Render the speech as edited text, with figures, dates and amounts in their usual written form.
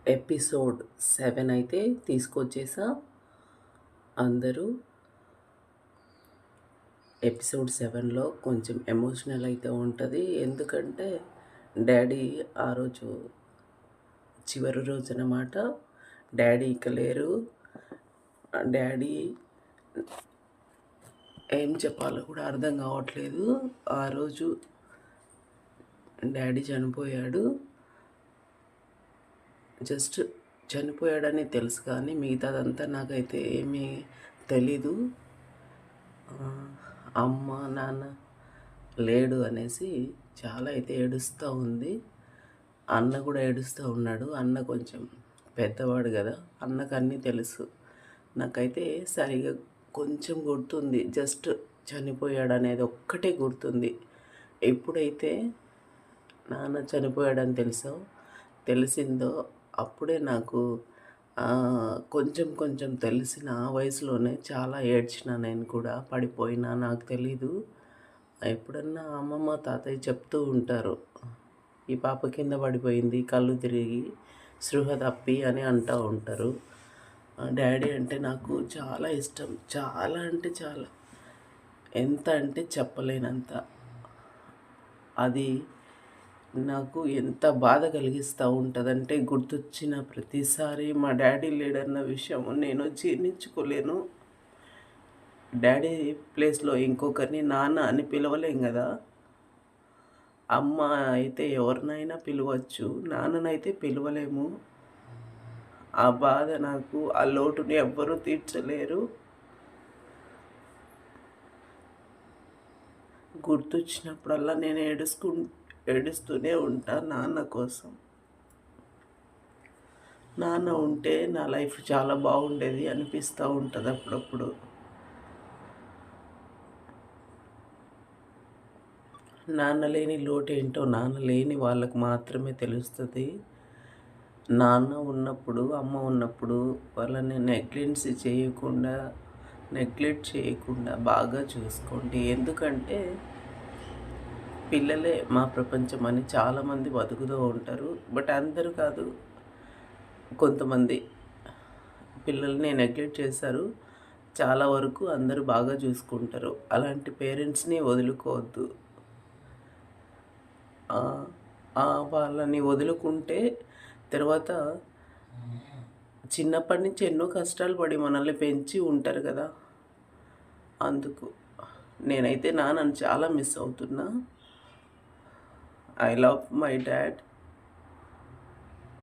Episode 7 అయితే తీసుకొచ్చేసా. అందరూ episode 7లో కొంచెం ఎమోషనల్ అయితే ఉంటది. ఎందుకంటే డ్యాడీ ఆ రోజు చివరి రోజనమాట. డ్యాడీ ఇక లేరు. డ్యాడీ ఏం చెప్పాలో కూడా అర్థం కావట్లేదు. ఆ రోజు డ్యాడీ చనిపోయాడు. జస్ట్ చనిపోయాడని తెలుసు కానీ మిగతాదంతా నాకైతే ఏమీ తెలీదు. అమ్మ నాన్న లేడు అనేసి చాలా అయితే ఏడుస్తూ ఉంది. అన్న కూడా ఏడుస్తూ ఉన్నాడు. అన్న కొంచెం పెద్దవాడు కదా, అన్నకు అన్నీ తెలుసు. నాకైతే సరిగా కొంచెం గుర్తుంది, జస్ట్ చనిపోయాడు అనేది ఒక్కటే గుర్తుంది. ఎప్పుడైతే నాన్న చనిపోయాడని తెలిసిందో అప్పుడే నాకు కొంచెం కొంచెం తెలిసిన ఆ వయసులోనే చాలా ఏడ్చిన. నేను కూడా పడిపోయినా నాకు తెలీదు. ఎప్పుడన్నా అమ్మమ్మ తాతయ్య చెప్తూ ఉంటారు, ఈ పాప కింద పడిపోయింది కళ్ళు తిరిగి స్పృహ తప్పి అని అంటూ ఉంటారు. డాడీ అంటే నాకు చాలా ఇష్టం, చాలా అంటే చాలా, ఎంత అంటే చెప్పలేనంత. అది నాకు ఎంత బాధ కలిగిస్తూ ఉంటుందంటే గుర్తొచ్చిన ప్రతిసారి మా డాడీ లేడన్న విషయం నేను జీర్ణించుకోలేను. డాడీ ప్లేస్లో ఇంకొకరిని నాన్న అని పిలవలేం కదా. అమ్మ అయితే ఎవరినైనా పిలవచ్చు, నాన్ననైతే పిలవలేము. ఆ బాధ నాకు, ఆ లోటుని ఎవ్వరూ తీర్చలేరు. గుర్తొచ్చినప్పుడల్లా నేను ఏడుస్తూనే ఉంటా నాన్న కోసం. నాన్న ఉంటే నా లైఫ్ చాలా బాగుండేది అనిపిస్తూ ఉంటుంది అప్పుడప్పుడు. నాన్న లేని లోటు ఏంటో నాన్న లేని వాళ్ళకు మాత్రమే తెలుస్తుంది. నాన్న ఉన్నప్పుడు, అమ్మ ఉన్నప్పుడు వాళ్ళని నెగ్లెక్ట్ చేయకుండా బాగా చూసుకోండి. ఎందుకంటే పిల్లలే మా ప్రపంచం అని చాలామంది బతుకుతూ ఉంటారు. బట్ అందరూ కాదు, కొంతమంది పిల్లల్ని నెగ్లెక్ట్ చేశారు. చాలా వరకు అందరూ బాగా చూసుకుంటారు. అలాంటి పేరెంట్స్ని వదులుకోవద్దు. వాళ్ళని వదులుకుంటే తర్వాత చిన్నప్పటి నుంచి ఎన్నో కష్టాలు పడి మనల్ని పెంచి ఉంటారు కదా. అందుకు నేనైతే నాన్నని చాలా మిస్ అవుతున్నా. I love my dad.